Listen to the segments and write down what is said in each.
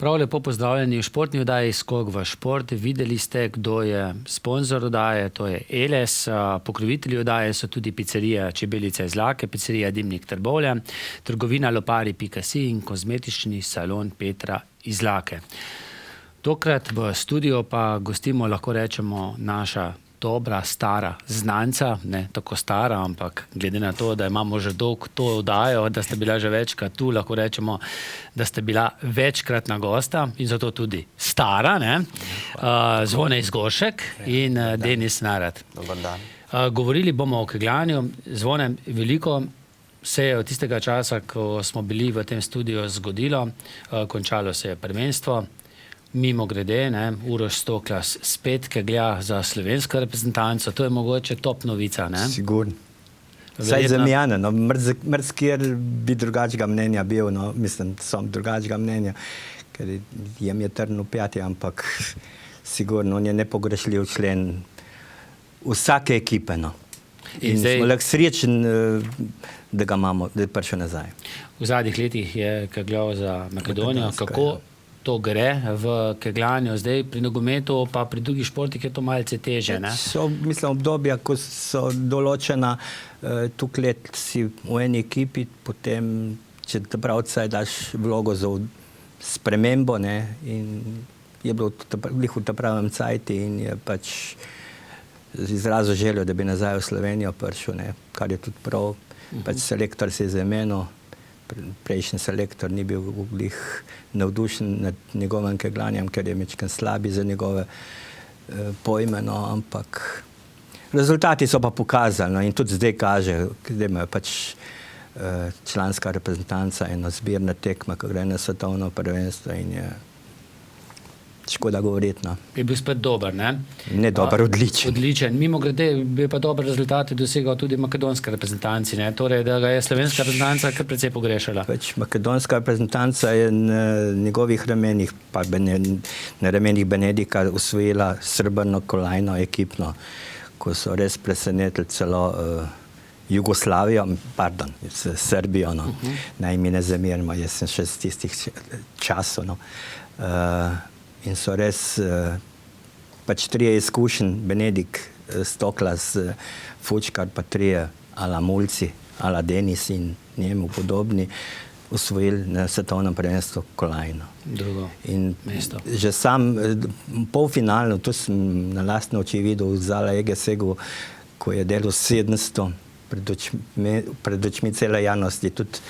Prav lepo pozdravljeni v športni oddaji Skok v šport. Videli ste, kdo je sponzor oddaje, to je Eles. Pokrovitelji oddaje so tudi pizzerija Čebelica iz Lake, pizzerija Dimnik Trbovlje, trgovina lopari.si in kozmetični salon Petra iz Lake. Tokrat v studiu pa gostimo, lahko rečemo, naša dobra, stara znanca, ne tako stara, ampak glede na to, da imamo že dolgo to oddajo, da ste bila že večkrat tu, lahko rečemo, da ste bila večkratna gosta in zato tudi stara, ne? Zvone Izgošek in Denis Narat. Dobar dan. Govorili bomo o kegljanju. Zvone, veliko se je od tistega časa, ko smo bili v tem studiu, zgodilo. Končalo se je prvenstvo. Mimo grede, Uroš Stoklas spet keglja za slovensko reprezentanco. To je mogoče top novica, ne? Sigurno. Saj za mene, no, mrzkjer bi drugačnega mnenja bil, no, mislim, sem drugačnega mnenja, ker jim je trn v pjati, ampak sigurno, on je nepogrešljiv člen vsake ekipe, no. In zdaj smo lahko srečen, da ga imamo, da je prišel nazaj. V zadnjih letih je kegljal za Makedonijo. Kako to gre v kegljanju? Zdaj pri nogometu pa pri drugih športih je to malce teže, ne? So, mislim, obdobja, ko so določena, tukaj let si v eni ekipi, potem, če te pravca daš vlogo za spremembo, ne, in je bilo v ta pravem cajti in je pač izrazil željo, da bi nazaj v Slovenijo prišel, ne, kar je tudi prav. Pač selektor se je zamenil, prejšnji selektor ni bil navdušen nad njegovim kegljanjem, ker je mečken slabi za njegove pojme, no, ampak rezultati so pa pokazali, no, in tudi zdaj kaže, da imajo pač članska reprezentanca eno zbirna tekma, ko gre na svetovno prvenstvo in je škoda govoriti, no. Je bil spet dober, ne? Ne dober, odličen. Odličen. Mimo grede bi pa dober rezultat dosegal tudi makedonska reprezentanci, ne? Torej, da ga je slovenska reprezentanca kar precej pogrešala. Pač makedonska reprezentanca je na njegovih ramenih, pa na ramenih Benedika usvojila srebrno kolajno ekipno, ko so res presenetili celo Jugoslavijo, pardon, Srbijo, no. Naj mi ne zamerimo, jaz sem še z tistih časov, no. In so res pač trije izkušen, Benedik, Stoklas, Fučkar, pa trije ala Mulci, ala Denis in njemu podobni, usvojili na svetovnem prvenstvu kolajno. Drugo mesto. Že sam polfinalno, to sem na lastne oči videl v Zala Egesegu, ko je delal 700 pred očmi cele javnosti, tudi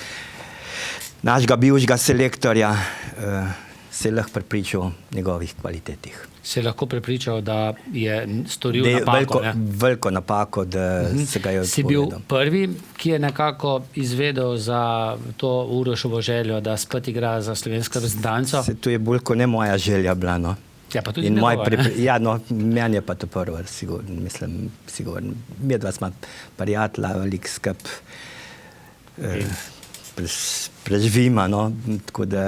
našega bivšega selektorja, se lahko prepričal o njegovih kvalitetih. Se lahko prepričal, da je storil napako, ne? Veliko napako, da se ga je odpovedal. Si bil prvi, ki je nekako izvedel za to Urošovo željo, da spet igra za slovensko reprezentanco? To je bolj kot ne moja želja bila, no. Ja, pa tudi njegova, ne? Ja, no, meni je pa to prvo, sigurno, mislim, sigurno. Medva smo prijatelja, velik skup preživima, no, tako da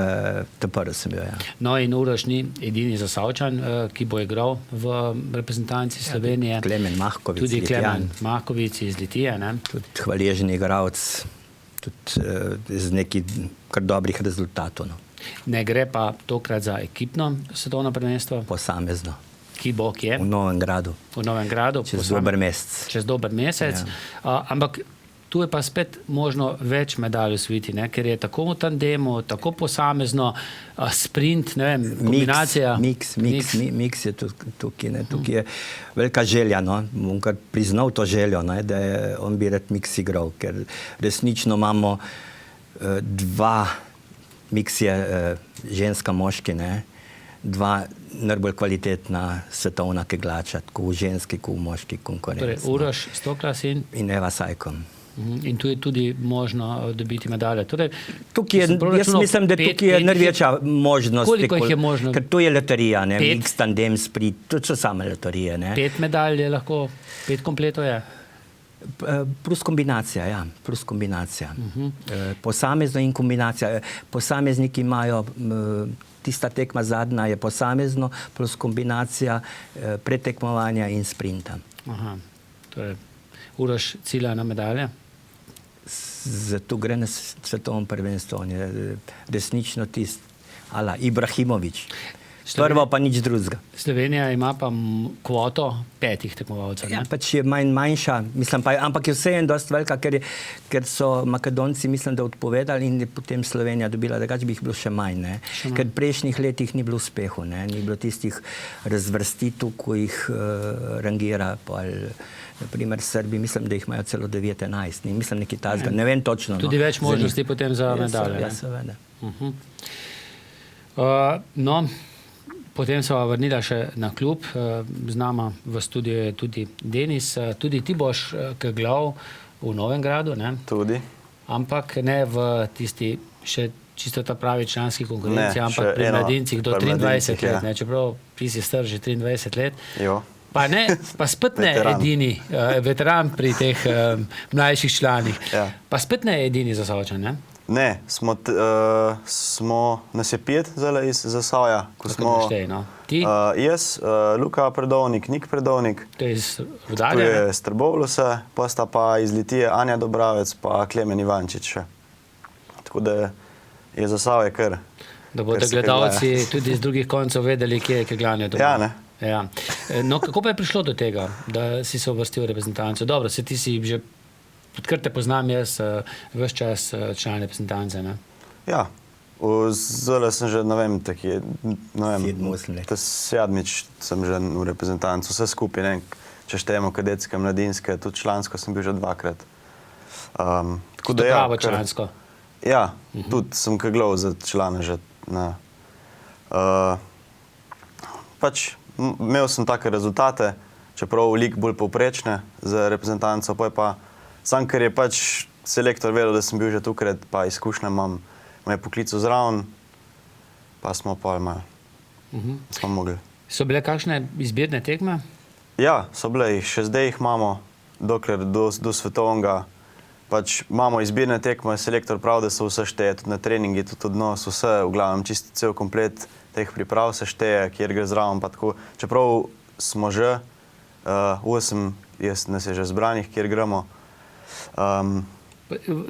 to prvo sem bil, ja. No, in Uroš ni edini Zasavčan, ki bo igral v reprezentanci Slovenije. Klemen Mahkovic, tudi Klemen Mahkovic iz Litije, ne? Tudi hvaležen igralec, tudi z nekih kar dobrih rezultatov, no. Ne gre pa tokrat za ekipno svetovno prvenstvo? Posamezno. Ki bo kje? V Novem Gradu. V Novem Gradu. Čez dober mesec. Čez dober mesec. Ja. Ampak tu je pa spet možno več medalj osvojiti, ne? Ker je tako v tandemu, tako posamezno, sprint, ne vem, kombinacija. Miks je tukaj, ne? Tukaj je velika želja, no. Bom kar priznal to željo, ne? Da je on bi rad miks igral, ker resnično imamo dva, miks je ženska moški, ne? Dva najbolj kvalitetna svetovna keglača, tako v ženski, kot v moški konkurenci. Torej, Uroš Stoklas in Eva Sajko. In tu je tudi možno dobiti medalje. Torej, jaz mislim, da tukaj je največja možnost. Koliko jih je možno? Ker to je loterija, ne? Mix, tandem, sprit, to so same loterije, ne? 5 medalj je lahko, 5 kompletov je? Plus kombinacija, ja, plus kombinacija. Posamezno in kombinacija. Posamezniki imajo, tista tekma zadnja je posamezno, plus kombinacija pretekmovanja in sprinta. Aha, torej Uroš cilja na medalje? Zato gre na svetovno prvenstvo. On je resnično tisti Ala Ibrahimović. Prvo pa nič drugega. Slovenija ima pa kvoto 5 tekmovalcev. Ja, pač je manjša, mislim pa, ampak je vseeno dosti velika, ker so Makedonci, mislim, da odpovedali in je potem Slovenija dobila, drugače bi jih bilo še manj, ne. Ker v prejšnjih letih ni bilo uspehu, ne, ni bilo tistih razvrstitev, ko jih rangira, pa naprimer Srbi, mislim, da jih imajo celo 9-11, mislim nekaj tazga, ne vem točno. Tudi več možnosti potem za medalje. Ja, seveda. No, potem se bova vrnila še na klub. Z nama v studiu je tudi Denis. Tudi ti boš keglal v Novem Gradu, ne? Tudi. Ampak ne v tisti še čisto ta pravi članski konkurenci, ampak pri mladincih do 23 let. Ne? Čeprav ti si star že 23 let. Jo. Pa spet ne edini veteran pri teh mlajših članih. Ja. Pa spet ne edini Zasavčan, ne? Ne, nas je 5 zdaj iz Zasavja. Ti? Jaz, Luka Predovnik, Nik Predovnik. To je iz Rudarja? To je Strbovljusa, pa sta pa iz Litije Anja Dobravec pa Klemen Ivančič še. Tako da je Zasavje kar. Da bodo gledalci tudi iz drugih koncev vedeli, kje je keglanje doma. Ja, ne. Ja. No, kako pa je prišlo do tega, da si se uvrstil v reprezentanco? Dobro, ti si že odkar te poznam jaz, ves čas član reprezentance, ne? Ja, zdaj sem že, ne vem, taki, ne vem, 7. sem že v reprezentancu, vse skupaj, ne, če štejemo kadetske, mladinske, tudi člansko sem bil že 2-krat. Tako da ja, pravo člansko? Ja, tudi sem keglal za člane že, ne. Pač imel sem take rezultate, čeprav lig bolj povprečne za reprezentanco, pa sam, ker je pač selektor vedel, da sem bil že tukaj, pa izkušnje imam, me je poklical zraven, pa smo pa malo, smo mogli. So bile kakšne izbirne tekme? Ja, so bile jih, še zdaj jih imamo, dokler do svetovnega, pač imamo izbirne tekme, selektor pravi, da se vse šteje, tudi na treningi, tudi odnos, vse, v glavnem, čisto cel komplet teh priprav se šteje, kjer gre zraven, pa tako, čeprav smo že 8, nas je že zbranih, kjer gremo.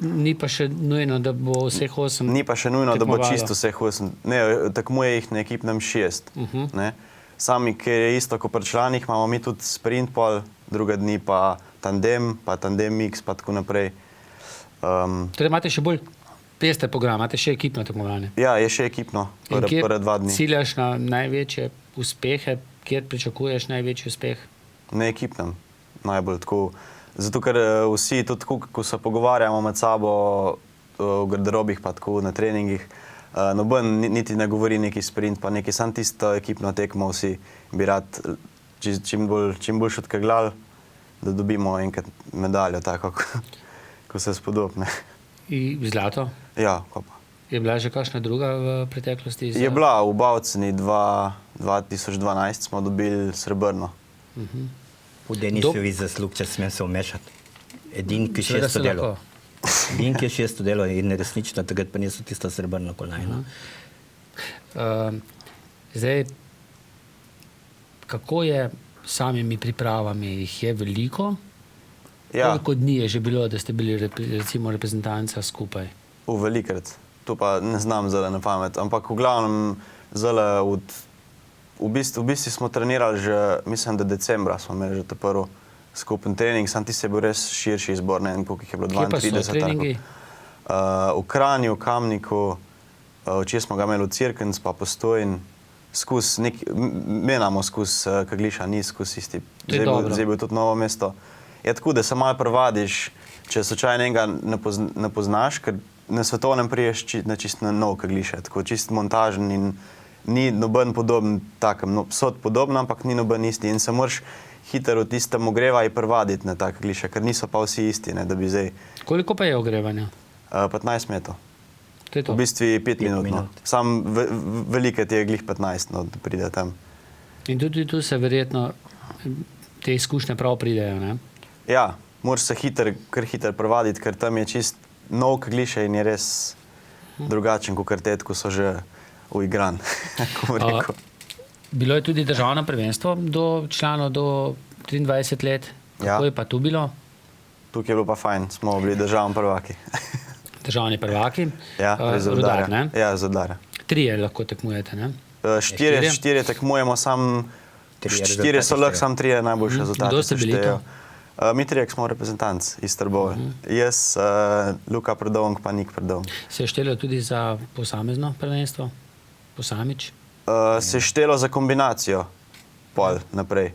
Ni pa še nujno, da bo vseh 8 Ni pa še nujno, da bo čisto vseh 8. Ne, tekmuje jih na ekipnem 6. Ne. Sami, ker je isto kot pri članih, imamo mi tudi sprint pol, druga dni pa tandem mix, pa tako naprej. Torej imate še bolj pester program, imate še ekipno tekmovanje? Ja, je še ekipno, prve 2 dni. Ciljaš na največje uspehe, kjer pričakuješ največji uspeh? Na ekipnem, najbolj tako. Zato, ker vsi, tudi ko se pogovarjamo med sabo v garderobih, pa tako na treningih, noben niti ne govori neki sprint, pa neki sam tisto ekipno tekmo, vsi bi rad čim bolj odkeglali, da dobimo enkrat medaljo, tako, ko se spodobne. In zlato? Ja, ko pa. Je bila že kakšna druga v preteklosti? Je bila v Bavceni 2012 smo dobili srebrno. V Denisovi zaslug, če smem se vmešati. Edin, ki je 600 delal. Edin, ki je 600 delal in resnično takrat pa niso tisto srebrno kolajno. Zdaj, kako je samimi pripravami? Jih je veliko? Ja. Koliko dni je že bilo, da ste bili recimo reprezentanca skupaj? Velikrat. To pa ne znam zdaj na pamet, ampak v glavnem zdaj v bistvu smo trenirali že, mislim, da decembra smo imeli že prvi skupen trening, sam ti se je bil res širši izbor, ne vem, koliko jih je bilo, 32. Kje pa so treningi? V Kranju, v Kamniku, včeraj smo ga imeli v Cirkenc, pa Postojn, menamo skus Kegliša, ni skus isti. Zdaj bo tudi Novo mesto. Je tako, da se malo prevadiš, če slučajno enega ne poznaš, ker na svetovnem priješ na čist nov Kegliša, tako čist montažen in ni noben podoben takem, so podobno, ampak ni noben isti in se moraš hitro v tistem ogreva in prevaditi na tak Kegliša, ker niso pa vsi isti, ne, da bi zdaj... Koliko pa je ogrevanja? 15 metrov. To je to? V bistvu 5 minut. No. Sam velike ti je glih 15, no, da pride tam. In tudi tu se verjetno te izkušnje prav pridejo, ne? Ja, moraš se kar hitro prevaditi, ker tam je čist nov Kegliša in je res drugačen, kot kartet, ko so že uigran, ko rekel. Bilo je tudi državno prvenstvo do članov do 23 let. Kako je pa tu bilo? Tukaj je bilo pa fajn, smo bili državni prvaki. Državni prvaki? Ja, Rudar, ne? Ja, z Rudarja. Trije lahko tekmujete, ne? Štirje tekmujemo, štirje so lahko, sam trije najboljši rezultati. Kdo ste bili to? Mi trije smo reprezentanci iz Trbove. Jaz, Luka Predovnik pa Nik Predovnik. Se je štelo tudi za posamezno prvenstvo? Posamič? Se je štelo za kombinacijo pol naprej.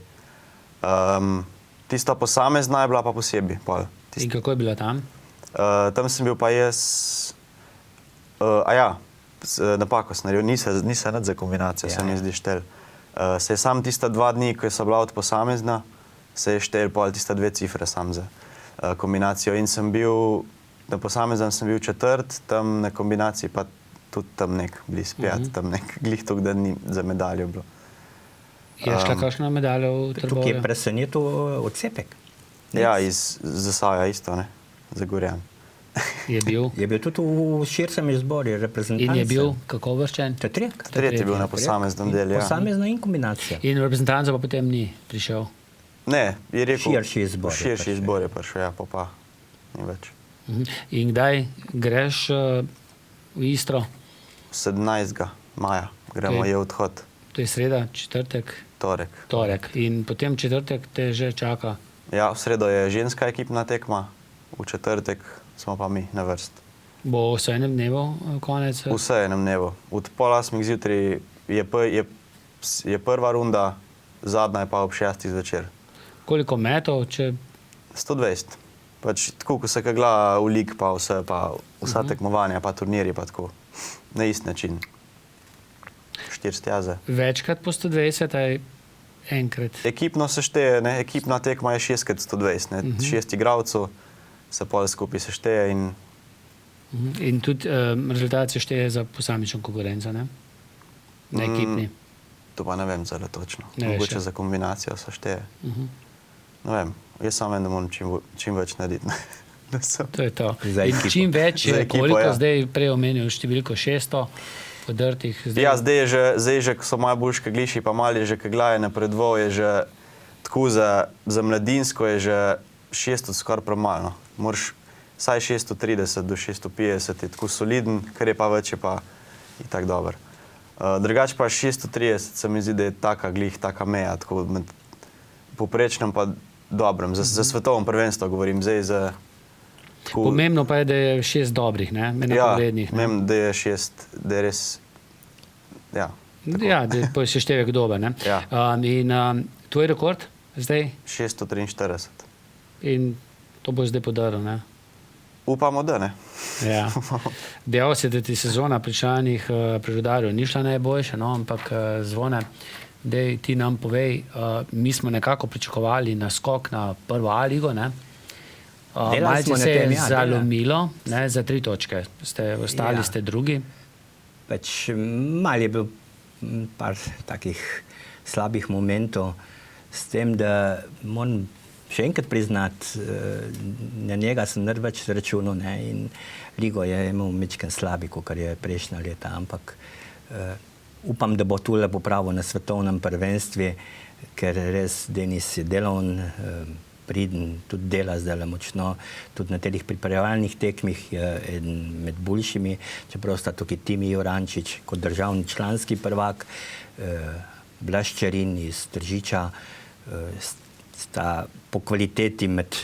Tista posamezna je bila pa posebej pol. In kako je bila tam? Tam sem bil pa jaz... napako sem naredil, nisem nad za kombinacijo, se mi zdi štel. Se je sam tista 2 dni, ko so bila od posamezna, se je štel pol tista 2 cifre sam za kombinacijo. In sem bil, na posameznem sem bil 4, tam na kombinaciji pa tudi tam nek bliz 5, tam nek glih tok, da ni za medaljo bilo. Je šla kakšna medalja v Trbovlju? Tukaj je presenetil odsepek. Ja, iz Zasavja isto, ne, za Gorjan. Je bil? Je bil tudi v širšem izboru reprezentance. In je bil kako uvrščen? Tretji je bil na posameznem delu, ja. Posamezna in kombinacija. In reprezentanca pa potem ni prišel? Ne, je rekel... Širši izbor. Širši izbor je prišel, ja, pa ni več. In kdaj greš v Istro? 17. maja gremo, je odhod. To je sreda, četrtek? Torek. In potem četrtek te že čaka? Ja, v sredo je ženska ekipna tekma, v četrtek smo pa mi na vrst. Bo vse enem dnevu konec? Vse enem dnevu. Od 7:30 zjutraj je prva runda, zadnja je pa ob 6. zvečer. Koliko metov? 120. Pač tako, ko se kegla v lig, pa vse, pa vsa tekmovanja, pa turnirji, pa tako. Na isti način. 4 stjaze. Večkrat po 120, aj enkrat? Ekipno se šteje, ne? Ekipna tekma je 6x120, ne? 6 igralcev se pol skupaj se šteje in... In tudi rezultat se šteje za posamično konkurenco, ne? Na ekipni? To pa ne vem zelo točno. Ne mogoče za kombinacijo se šteje. Ne vem, jaz samo vem, da moram čim več narediti. To je to. In čim več, koliko zdaj prej omenil številko 600 podrtih? Ja, zdaj že, ko so moje boljške gliši, pa mali že keglaje napredval, je že tako za mladinsko je že 600 skoraj premalo. Moraš vsaj 630 do 650 je tako soliden, kar je pa več, je pa i tak dober. Drugače pa 630 se mi zdi, da je taka glih, taka meja, tako med poprečnem pa dobrem. Za svetovno prvenstvo govorim, zdaj za... Pomembno pa je, da je 6 dobrih, ne? Enakovrednih. Ja, da je 6, da je res... Ja, ja, da je seštevek dober, ne? Ja. In tvoj rekord zdaj? 643. In to bo zdaj podaril, ne? Upamo, da ne. Ja. Dejal se, da ti sezona pri članih pri Rudarju ni šla najboljša, no, ampak Zvone, dej ti nam povej, mi smo nekako pričakovali naskok na prvo A ligo, ne? Malce se je zalomilo, ne, za 3 točke. Ostali ste drugi. Pač mal je bil par takih slabih momentov s tem, da moram še enkrat priznati, na njega sem največ računal, ne, in ligo je imel mečken slabi, kot je prejšnja leta, ampak upam, da bo tule popravil na svetovnem prvenstvu, ker res Denis je delovn, priden, tudi dela zdaj močno, tudi na teh pripravljalnih tekmih je eden med boljšimi, čeprav sta tukaj Timi Jurančič kot državni članski prvak, Blaščarin iz Tržiča, sta po kvaliteti med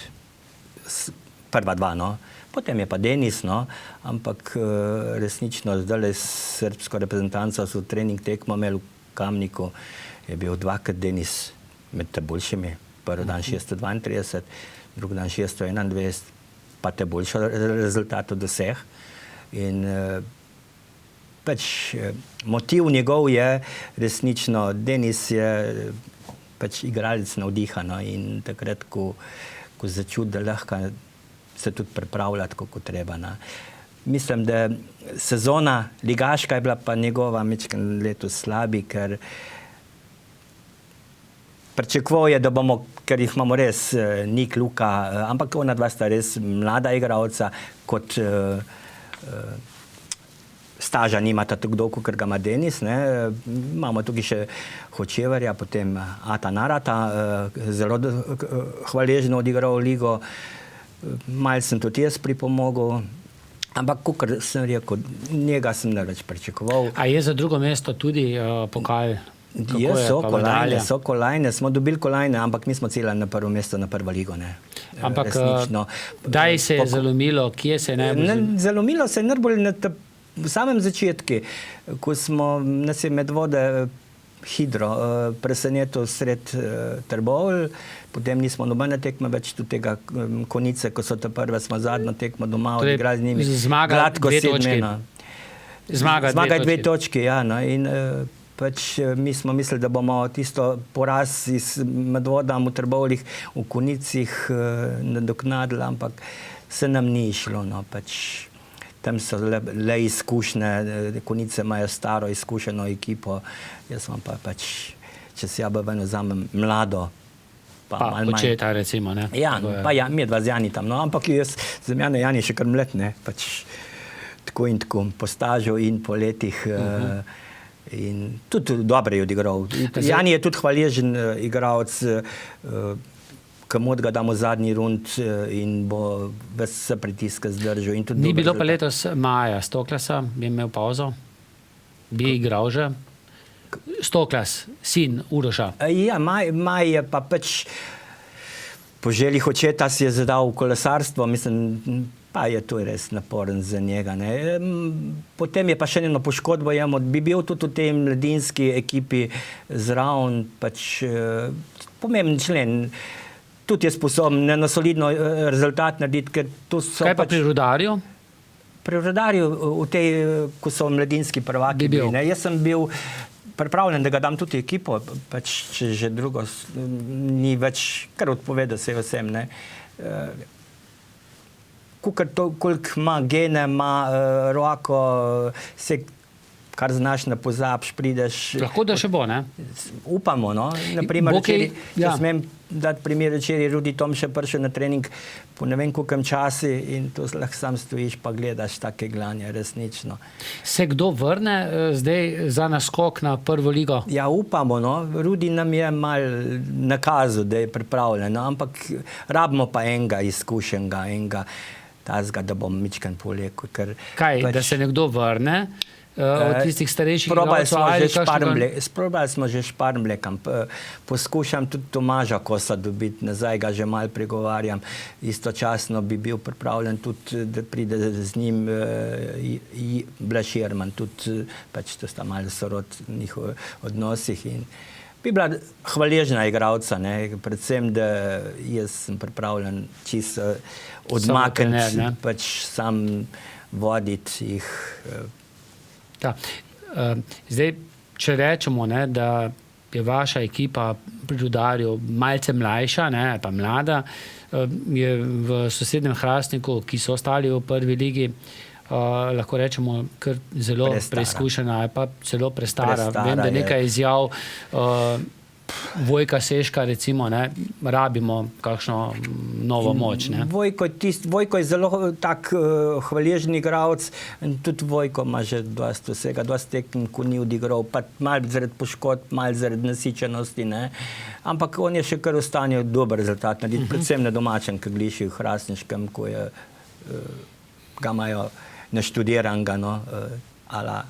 prva 2, no. Potem je pa Denis, no, ampak resnično zdaj srbsko reprezentanco so trening tekmo imeli v Kamniku, je bil 2krat Denis med boljšimi. Prvi dan 632, drugi dan 621, pa te boljši rezultat od vseh. In pač motiv njegov je resnično, Denis je pač igralec navdiha, no, in takrat, ko začuti, da lahko se tudi pripravlja tako, kot treba. No. Mislim, da sezona ligaška je bila pa njegova mečken letos slabi, ker pričakoval je, da bomo, ker jih imamo res Nik, Luka, ampak ona dva sta res mlada igralca, kot staža nimata tako dolgo, ker ga ima Denis, ne. Imamo tukaj še Hočevarja, potem Ata Narata, zelo hvaležno odigral ligo. Malo sem tudi jaz pripomogel, Ampak, kot sem rekel, njega sem ne več pričakoval. A je za drugo mesto tudi pokal? So kolajne, smo dobili kolajne, ampak mi smo ciljali na prvo mesto, na prvo ligo. Ne. Ampak kdaj se je zalomilo, kje se je najbolj? Zalomilo se je najbolj v samem začetku, ko nas je Medvode Hidro presenetil sred Trbovlj, potem nismo nobene tekme več do tega Konice, ko so te prve, smo zadnjo tekmo doma odigrali z njimi. Zmaga dve točki. Zmaga dve točki, ja. No, in pač mi smo mislili, da bomo tisto poraz iz Medvodam v Trbovljih, v Konicih nadoknadili, ampak se nam ni išlo, no, pač tam so le izkušnje, Konice imajo staro izkušeno ekipo, jaz vam pa pač, če se ven vzamem mlado, pa očeta recimo, ne? Ja, pa ja, mi je dva z Jani tam, no, ampak jaz, za mene Jani še kar mlet, ne, pač tako in tako, po stažu in po letih, in tudi dobro je odigral. Jani je tudi hvaležen igralec, kamot ga damo zadnji rund in bo vse pritiske zdržal. Ni bilo pa letos Maja Stoklasa, bi imel pauzo? Bi igral že? Stoklas, sin Uroša. Ja, Maj je pa pač po željih očeta si je zadal kolesarstvo, mislim, pa je to res naporen za njega. Ne. Potem je pa še eno poškodbo, bi bil tudi v tej mladinski ekipi zraven, pač pomemben člen. Tudi je sposoben na solidno rezultat narediti, ker to so Kaj pa pri Rudarju? Pri Rudarju, ko so mladinski prvaki bili, ne. Jaz sem bil pripravljen, da ga dam tudi ekipo, pač če že drugo ni več, kar odpovedal se vsem, ne. Koliko ima gene, ima roko, se kar znaš, ne pozabiš, prideš. Lahko da še bo, ne? Upamo, no. Naprimer, če smem dati primer, včeraj Rudi Tomše prišel na trening po ne vem koliko časi in to lahko sam stojiš pa gledaš take glanje, resnično. Se kdo vrne zdaj za naskok na prvo ligo? Ja, upamo, no. Rudi nam je malo nakazal, da je pripravljen, no? Ampak rabimo pa enega izkušenega, enega tazga, da bom mičkan polekel. Kaj, da se nekdo vrne od tistih starejših igralcev? Sprobali smo že Šparmlekam. Poskušam tudi Tomaža Kosa dobiti nazaj, ga že malo pregovarjam. Istočasno bi bil pripravljen tudi, da pride z njim Blaž Jerman, tudi pač to sta malo sorod v njihovih odnosih in bi bila hvaležna igralca, ne, predvsem, da jaz sem pripravljen čisto odmakniti, pač sam voditi jih. Da. Zdaj, če rečemo, ne, da je vaša ekipa pri Rudarju malce mlajša, ne, pa mlada, je v sosednjem Hrastniku, ki so ostali v prvi ligi, lahko rečemo, kar zelo preizkušena, ali pa celo prestara. Vem, da nekaj izjav Vojka Seška, recimo, ne, rabimo kakšno novo moč. Ne. Vojko je zelo tak hvaležni igralec, tudi Vojko ima že dosti vsega, dosti tekem, ko ni odigral, pa malo zaradi poškodb, malo zaradi nasičenosti, ne. Ampak on je še kar v stanju dober rezultat narediti, predvsem na domačem kegljišču v Hrastniškem, ko je ga imajo naštudiranega, no, ala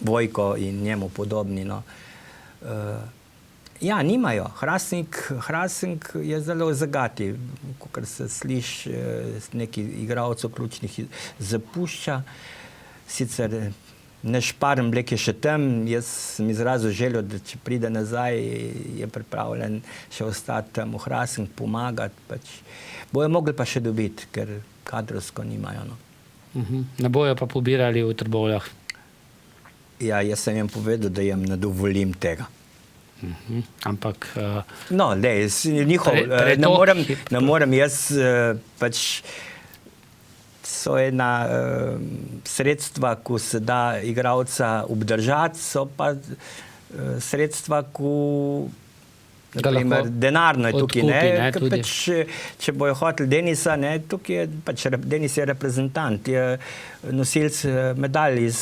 Vojko in njemu podobni, no. Ja, nimajo. Hrastnik je zelo zagati, kakor se sliši, neki igralcev ključnih zapušča. Sicer ne Šparmlek je še tam, jaz sem izrazil željo, da če pride nazaj, je pripravljen še ostati tam v Hrastnik, pomagati. Pač. Bojo mogli pa še dobiti, ker kadrovsko nimajo. No. Ne bojo pa pobirali v Trbovljah? Ja, jaz sem jim povedal, da jim ne dovolim tega. Ampak... No, njihov, ne morem jaz, pač so ena sredstva, ko se da igralca obdržati, so pa sredstva, ko naprimer, denarno je tukaj, ne, pač, če bojo hoteli Denisa, ne, tukaj je, pač Denis je reprezentant, je nosilc medalj iz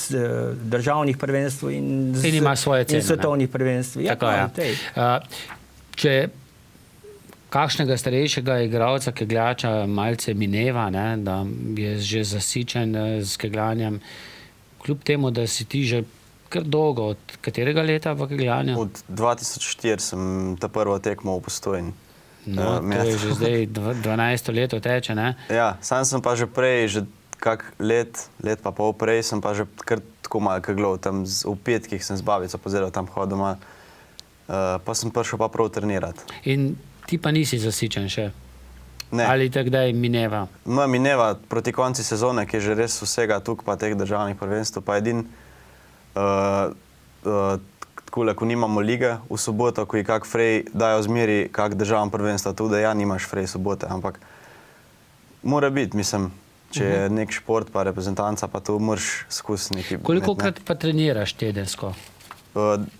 državnih prvenstv in ima svoje cene, in svetovnih prvenstv. Ja, tako, ja. Če kakšnega starejšega igralca kegljača malce mineva, ne, da je že zasičen s kegljanjem. Kljub temu, da si ti že kar dolgo, od katerega leta v kegljanju? Od 2004 sem ta prvo tekmo v Postojni. No, to je že zdaj 12 leto teče, ne? Ja, sam sem pa že prej, že kak let pa pol prej, sem pa že kar tako malo keglal. Tam v petkih sem z babico pozeral, tam hodil malo. Pa sem prišel pa prav trenirati. In ti pa nisi zasičen še? Ne. Ali takdaj mineva? No, mineva proti konci sezone, ki je že res vsega tukaj pa teh državnih prvenstv, pa edin takole, ko nimamo lige v soboto, ko je kak frej dajo zmeri kak državno prvenstvo, tudi ja nimaš frej sobote, ampak mora biti, mislim, če je nek šport pa reprezentanca, pa to moraš skusiti. Kolikokrat pa treniraš tedensko?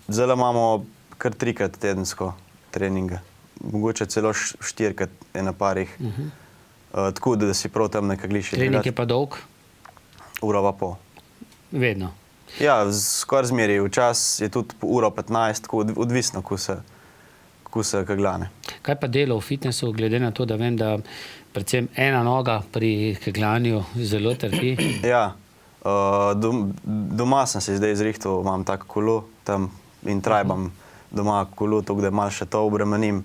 Zdaj imamo kar 3-krat tedensko treninge. Mogoče celo 4-krat je na parih. Tako, da si prav tam nekaj gliši. Trening je pa dolg? Ura pa pol. Vedno? Ja, skoraj zmeri. Včas je tudi uro 15, tako odvisno, ko se keglane. Kaj pa delo v fitnessu, glede na to, da vem, da predvsem ena noga pri kegljanju zelo trpi? Ja, doma sem se zdaj izrihtal, imam tako kolo tam in trajbam doma kolo, tako da malo še to obremenim.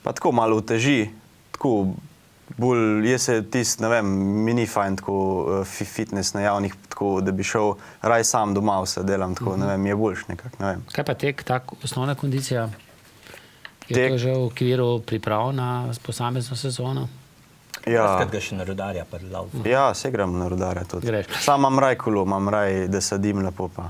Pa tako malo uteži, tako bolj, jaz se tist, ne vem, mi ni fajn tako fitness na javnih, tako da bi šel raj sam doma vse delam, tako, ne vem, mi je boljš nekako, ne vem. Kaj pa tek, tako osnovna kondicija? Je to že v okviru priprav na posamezno sezono? Ja. Skrat ga še na Rudarja pa laufa. Ja, se igram na Rudarja tudi. Greš. Sam imam raj kolo, imam raj, da sadim lepo pa.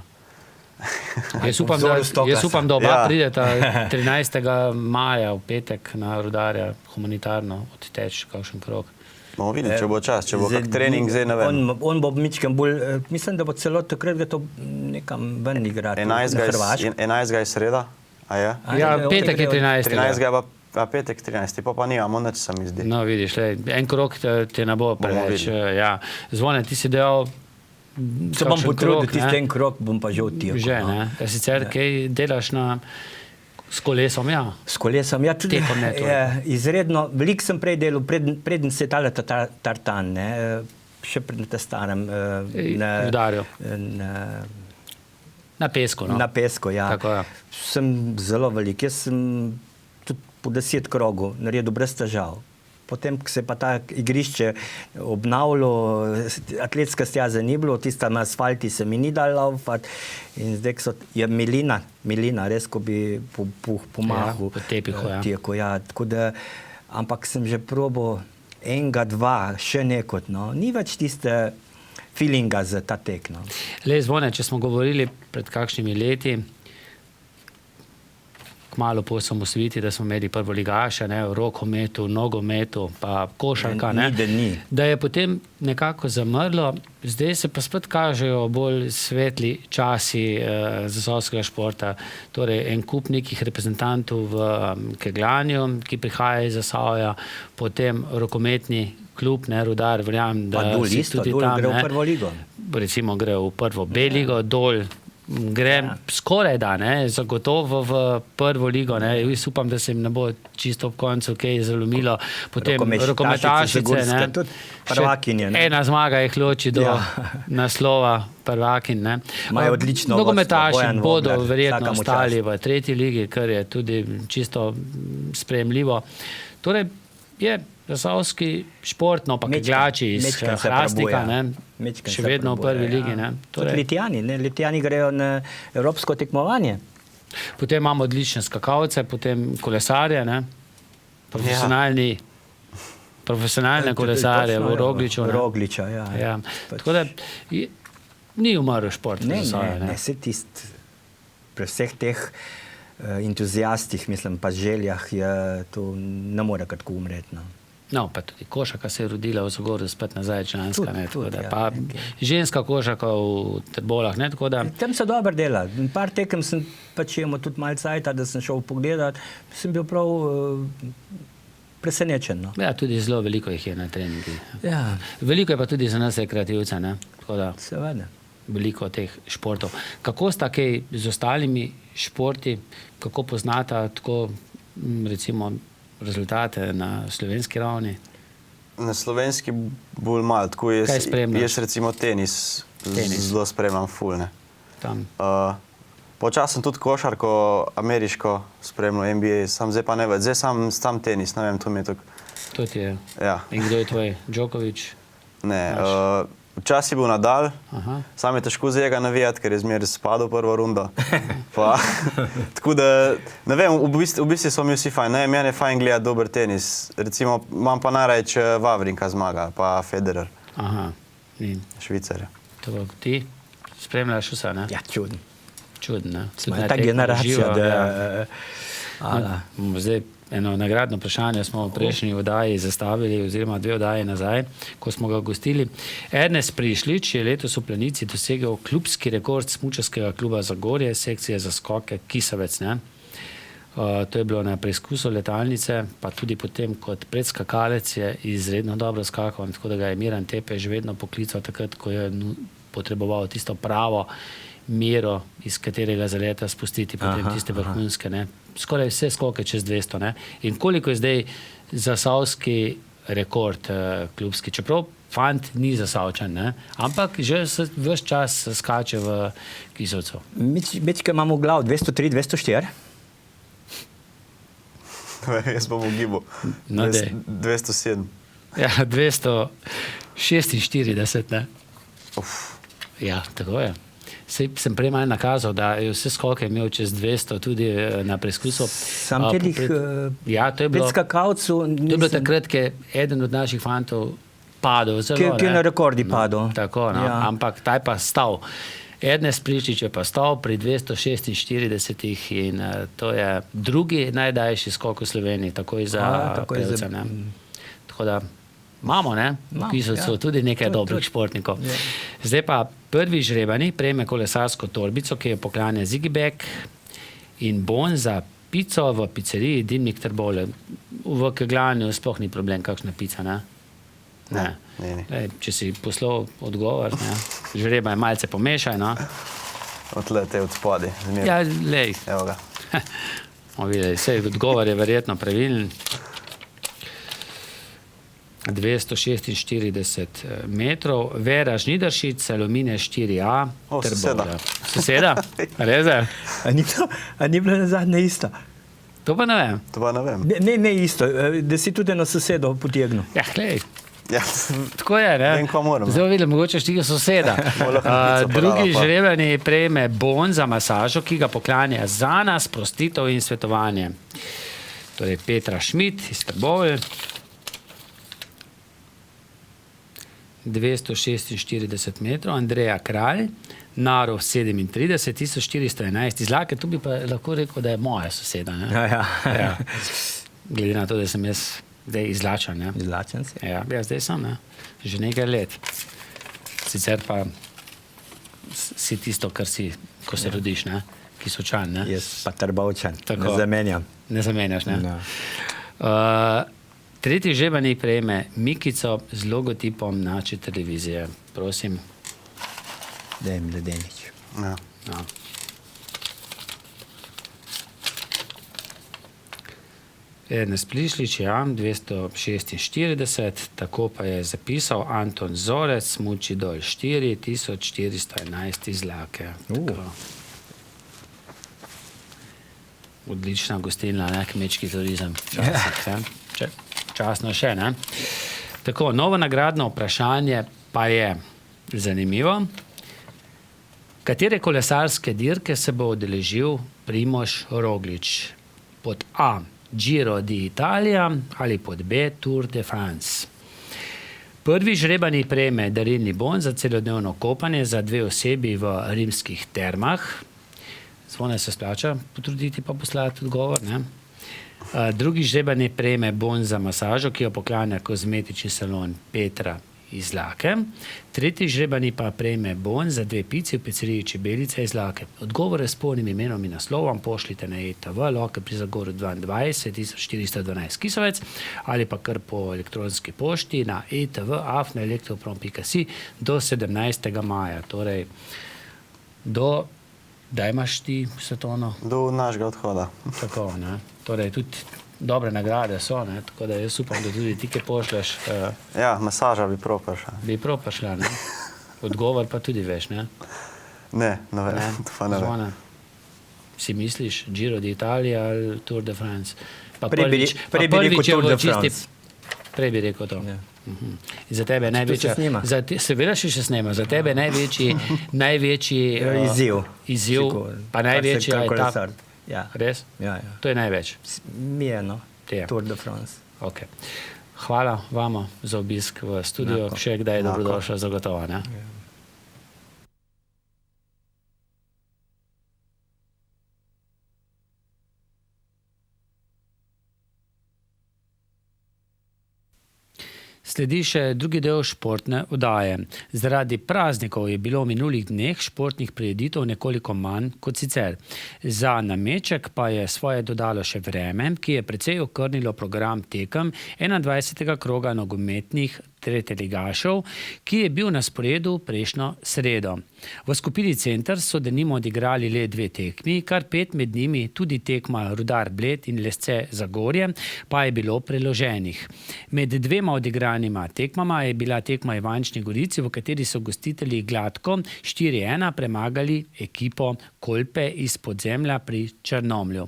Jaz upam, da oba prideta 13. maja v petek na Rudarja humanitarno odteč kakšen krog. Bomo videli, če bo čas, če bo kak trening, zdaj ne vem. On bo mičkem bolj, mislim, da bo celo takrat ga to nekam ven igrati na Hrvaško. 11. je sreda, a je? Ja, petek je 13. 13. pa petek 13. pa nimamo nič, se mi zdi. No, vidiš, en krog te ne bo preveč. Ja. Zvone, ti si delal se bom potrudil, tisti en krog bom pa že odtirkal. Že, ne? Sicer kaj delaš s kolesom, ja? S kolesom, ja, tudi izredno. Veliko sem prej delal, preden se je tale tartan, ne? Še pred starem. Rudarju. Na pesku, no? Na pesku, ja. Tako, ja. Sem zelo velik. Jaz sem tudi po 10 krogov naredil brez težav. Potem, ko se je pa ta igrišče obnavljalo, atletska steza ni bilo, tista na asfalti se mi ni dal laufati in zdaj je milina, res, ko bi pomahal. Ja, po tepihu, ja. Tijeko, ja. Tako da, ampak sem že probal enega, dva, še nekot, no. Ni več tiste feelinga za ta tek, no. Le, Zvone, če smo govorili pred kakšnimi leti, malo po osamosvojitvi, da smo imeli prvoligaše, v rokometu, nogometu, pa košarka, da je potem nekako zamrlo. Zdaj se pa spet kažejo bolj svetli časi zasavskega športa. Torej, en kup nekih reprezentantov v kegljanju, ki prihajajo iz Zasavja, potem rokometni klub, Rudar, verjamem, da si tudi tam. Gre v prvo ligo. Recimo gre v prvo B ligo, dol gre skoraj da, zagotovo v prvo ligo. Jaz upam, da se jim ne bo čisto ob koncu kaj zalomilo. Potem rokometašice, ena zmaga jih loči do naslova prvakin. Nogometaši bodo verjetno ostali v tretji ligi, kar je tudi čisto sprejemljivo. Torej je zasavski šport, no pa kegljači iz Hrastnika, še vedno v prvi ligi. Tudi Litijani grejo na evropsko tekmovanje. Potem imamo odlične skakalce, potem kolesarje, profesionalne kolesarje v Rogliču. Rogliča, ja. Tako da ni umrl šport. Ne, se tist pri vseh teh entuzijastih, mislim, pa željah, to ne more kako umreti. No, pa tudi košarka se je rodila v Zagorju, spet nazaj članska. Pa ženska košarka v Trbolah. Tam se dobro dela. Par tekem sem pač imel tudi malo cajta, da sem šel pogledat. Sem bil prav presenečen. Ja, tudi zelo veliko jih je na treningi. Veliko je pa tudi za nas rekreativce. Seveda. Veliko teh športov. Kako sta kaj z ostalimi športi, kako poznata tako, recimo, rezultate na slovenski ravni? Na slovenski bolj malo, tako Kaj spremljaš? jaz recimo tenis zelo spremljam ful, ne. Tam. Počasno sem tudi košarko ameriško spremljal, NBA, sam zdaj pa ne več, zdaj sam tenis, ne vem, to mi je tako. To ti je. Ja. In kdo je tvoj? Djokovic? Ne, včasih je bil Nadal, sam je težko z njega navijati, ker je zmeraj spadal prvo rundo. Pa, tako da, ne vem, v bistvu so mi vsi fajn, ne, meni je fajn gledati dober tenis. Recimo, imam pa najraje, če Wawrinka zmaga, pa Federer. Aha. In Švicarja. tako ti spremljaš vse, ne? Ja, čudno. Čudno, ne? Smo ta generacija, da... Zdaj, eno nagradno vprašanje smo v prejšnji oddaji zastavili, oziroma 2 oddaji nazaj, ko smo ga gostili. Ernest Prišlič je letos v Planici dosegel klubski rekord smučarskega kluba Zagorje, sekcije za skoke Kisavec, ne? To je bilo na preizkusu letalnice, pa tudi potem kot predskakalec je izredno dobro skakal, tako da ga je Miran Tepeš vedno poklical takrat, ko je potreboval tisto pravo mero, iz katerega zaleta spustiti potem tiste vrhunske, ne. Skoraj vse skoke čez 200, ne. In koliko je zdaj zasavski rekord klubski, čeprav fant ni Zasavčan, ne, ampak že ves čas skače v Kisovcu. Mečke imamo v glavu 203, 204. Jaz bom ugibal. 207. Ja, 246, ne. Ja, tako je. Sem prej malo nakazal, da je vse skoke imel čez 200 tudi na preizkusu. Sam tedih predskakalcev... To je bilo takrat, ko je eden od naših fantov padel zelo, ki je na rekordi padel. Tako, no. Ja. Ampak taj pa stal. Ernest Prišlič je pa stal pri 246 in to je drugi najdaljši skok v Sloveniji, takoj za pevca, ne. Tako da imamo, ne, v Kisovcu tudi nekaj dobrih športnikov. Zdaj pa prvi žrebani prejme kolesarsko torbico, ki jo poklanja Zigibek in bon za pico v pizzeriji Dimnik Trbovlje. V kegljanju sploh ni problem, kakšna pica, ne? Ne. Lej, če si poslal odgovor, ne, žreba je malce pomešaj, no. Odle te od spodi. Ja, lej. Evo ga. Videli, sej odgovor je verjetno pravilen. 246 metrov. Vera Žnidaršič, Alumine 4A. Soseda. Soseda? Reze? A ni bilo na zadnje isto? To pa ne vem. To pa ne vem. Ne isto, da si tudi eno sosedo potegnil. Ja, glej. Ja. Tako je, ne? Vem, ko moram. Zdaj videl, mogoče štiga soseda. Drugi žrebani prejme bon za masažo, ki ga poklanja Zana, sprostitev in svetovanje. Torej Petra Šmit iz Trbovlj. 246 metrov, Andreja Kralj, Narov 37, 1411 izlake, tu bi pa lahko rekel, da je moja soseda, ne? Ja. Glede na to, da sem jaz zdaj izlačen, ne? Izlačen si? Ja, zdaj sem, ne? Že nekaj let. Sicer pa si tisto, kar si, ko se rodiš, ne? Kisočan, ne? Jaz pa Trbovčan, Tako. ne zamenjam. Ne zamenjaš, ne? No. Tretji žrebani prejme Mikico z logotipom naše televizije. Prosim. Dajem ledenič. Ja. No. Ernest Prišlič, ja, 246, tako pa je zapisal Anton Zorec, Smuči dol 4, 1411 izlake. Odlična gostilna, ne, kmečki turizem. Časno še, ne. Tako, novo nagradno vprašanje pa je zanimivo. Katere kolesarske dirke se bo udeležil Primož Roglič? Pod A. Giro d'Italia ali pod B. Tour de France. Prvi žrebani prejme darilni bon za celodnevno kopanje za 2 osebi v rimskih termah. Zvone se splača potruditi pa poslati odgovor, ne? Drugi žrebani prejme bon za masažo, ki jo poklanja kozmetični salon Petra Izlake. Tretji žrebani pa prejme bon za 2 pici v pizzeriji Čebelica Izlake. Odgovore s polnim imenom in naslovom pošljite na ETV, Loke pri Zagoru 22 1412 Kisovec ali pa kar po elektronski pošti na etv@elektroprom.si do 17. maja. Torej, kdaj imaš ti svetovno? Do našega odhoda. Tako, ne. Torej, tudi dobre nagrade so, ne? Tako da jaz upam, da tudi ti, ki pošleš, Ja, masaža bi prav prišla. bi prav prišla, ne? Odgovor pa tudi veš, ne? Ne vem, to pa ne vem. Zvone. Si misliš Giro d'Italia ali Tour de France? Pa Prej bi rekel prvič je Tour de v čisti- France. Prej bi rekel to. Ja. In za tebe je največja... se snema? Seveda še snema. Za tebe je največji izziv, pa največja etapa. Ja. Res? Ja. To je največ. Mi je, no. Je. Tour de France. Okay. Hvala vama za obisk v studiu. Enako. Še kdaj je Enako. dobrodošla zagotovo, ne? Sledi še drugi del športne oddaje. Zaradi praznikov je bilo v minulih dneh športnih prireditev nekoliko manj kot sicer. Za nameček pa je svoje dodalo še vreme, ki je precej okrnilo program tekem 21. kroga nogometnih tretjeligašev, ki je bil na sporedu prejšnjo sredo. V skupini Center so denimo odigrali le 2 tekmi, kar 5 med njimi, tudi tekma Rudar Bled in Lesce Zagorje, pa je bilo preloženih. Med 2 odigranima tekmama je bila tekma Ivančni Gorici, v kateri so gostitelji gladko 4-1 premagali ekipo Kolpe iz Podzemlja pri Črnomlju.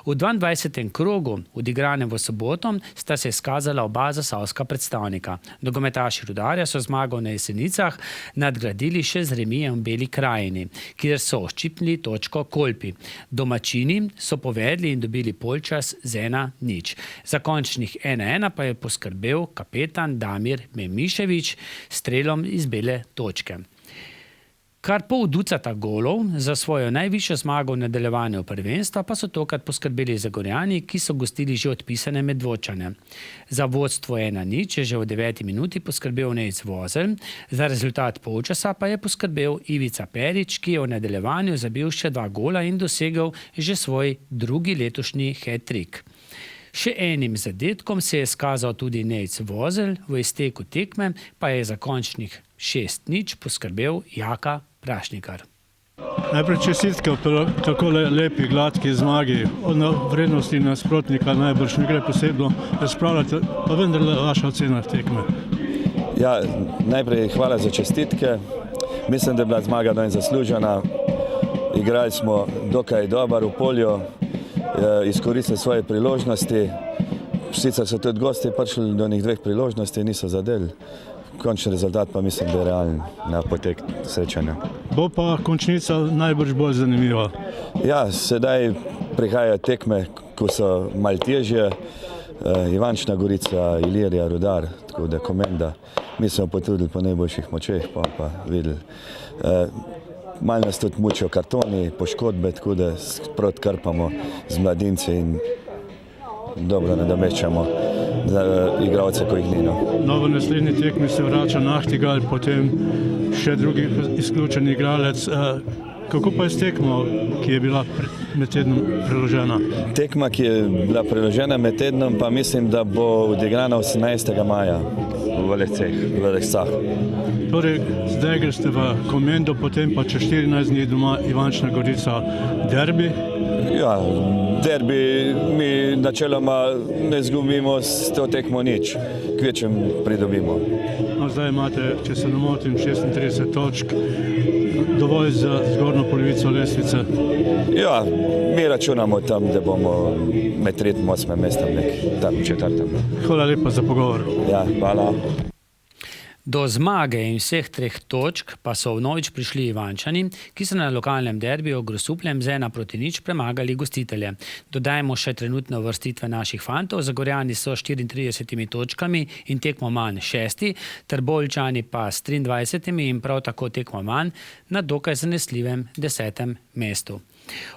V 22. krogu, odigranem v soboto, sta se izkazala oba zasavska predstavnika. Nogometaši Rudarja so zmago na Jesenicah nadgradili še z remijem v Beli krajini, kjer so ščipnili točko Kolpi. Domačini so povedli in dobili polčas z 1-0. Za končnih 1-1 pa je poskrbel kapetan Damir Memišević s strelom iz bele točke. Kar pol ducata golov za svojo najvišjo zmago v nadaljevanju prvenstva pa so tokrat poskrbeli Zagorjani, ki so gostili že odpisane Medvodčane. Za vodstvo 1-0 je že v 9. minuti poskrbel Nejc Vozelj, za rezultat polčasa pa je poskrbel Ivica Perić, ki je v nadaljevanju zabil še 2 gola in dosegel že svoj drugi letošnji hat-trick. Še enim zadetkom se je izkazal tudi Nejc Vozelj, v izteku tekme pa je za končnih 6-0 poskrbel Jaka Prašnikar. Najprej čestitke ob tako lepi, gladki zmagi. O vrednosti nasprotnika najbrž ne gre posebno razpravljati, pa vendarle vaša ocena tekme. Ja, najprej hvala za čestitke. Mislim, da je bila zmaga dovolj zaslužena. Igrali smo dokaj dobro v polju, izkoristili svoje priložnosti. Sicer so tudi gosti prišli do njih 2 priložnosti, niso zadeli. Končni rezultat pa mislim, da je realen na potek srečanja. Bo pa končnica najbrž bolj zanimiva. Ja, sedaj prihajajo tekme, ko so malo težje. Ivančna Gorica, Ilirija, Rudar, tako da Komenda. Mi smo potrudili po najboljših močeh, pa videli. Malo nas tudi mučijo kartoni, poškodbe, tako da sproti krpamo z mladinci in dobro nadomeščamo za igralce, ko jih ni. No, v naslednji tekmi se vrača Nachtigal, potem še drugi izključeni igralec. Kako pa je s tekmo, ki je bila med tednom preložena? Tekma, ki je bila preložena med tednom, pa mislim, da bo odigrana 18. maja v Lescah. Torej, zdaj greste v Komendo, potem pa čez 14 dni doma Ivančna Gorica derbi. Ja, derbi mi načeloma ne izgubimo s to tekmo nič, kvečem pridobimo. No, zdaj imate, če se ne motim, 36 točk, dovolj za zgornjo polovico lestvice. Ja, mi računamo tam, da bomo med 3. in 8. mestom tam 4. Hvala lepa za pogovor. Ja, hvala. Do zmage in vseh 3 točk pa so vnovič prišli Ivančani, ki so na lokalnem derbiju Grosupljem z 1-0 premagali gostitelje. Dodajmo še trenutne uvrstitve naših fantov. Zagorjani so s 34 točkami in tekmo manj 6, Trboveljčani pa s 23 in prav tako tekmo manj na dokaj zanesljivem 10. mestu.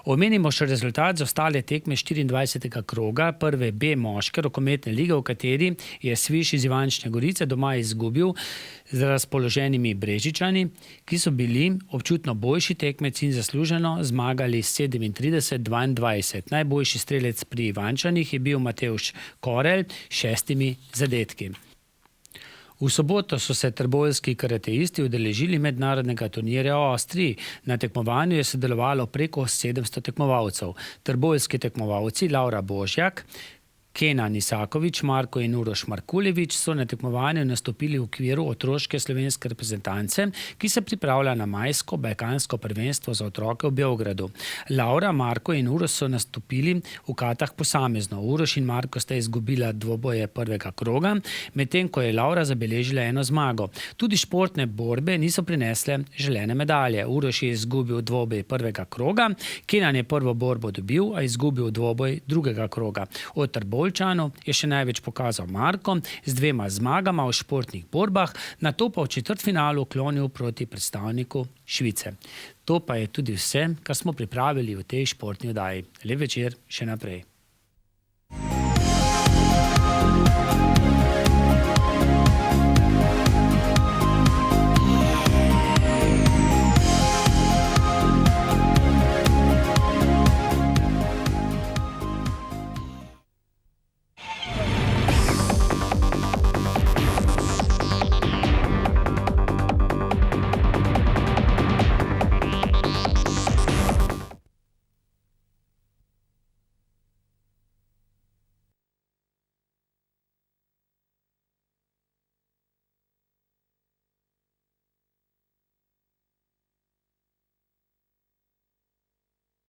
Omenimo še rezultat za ostale tekme 24. kroga prve B moške rokometne lige, v kateri je Sviš iz Ivančne Gorice doma izgubil z razpoloženimi Brežičani, ki so bili občutno boljši tekmec in zasluženo zmagali 37-22. Najboljši strelec pri Ivančanih je bil Matevž Korel s 6 zadetki. V soboto so se trboveljski karateisti udeležili mednarodnega turnirja v Avstriji. Na tekmovanju je sodelovalo preko 700 tekmovalcev. Trboveljski tekmovalci Laura Božjak, Kenan Isakovič, Marko in Uroš Markuljevič so na tekmovanju nastopili v okviru otroške slovenske reprezentance, ki se pripravlja na majsko balkansko prvenstvo za otroke v Beogradu. Laura, Marko in Uroš so nastopili v katah posamezno. Uroš in Marko sta izgubila dvoboje prvega kroga, medtem ko je Laura zabeležila eno zmago. Tudi športne borbe niso prinesle želene medalje. Uroš je izgubil dvoboj prvega kroga, Kenan je prvo borbo dobil, a izgubil dvoboj drugega kroga. Od Trboveljčanov je še največ pokazal Marko z 2 zmagama v športnih borbah, nato pa v četrtfinalu klonil proti predstavniku Švice. To pa je tudi vse, kar smo pripravili v tej športni oddaji. Lep večer še naprej.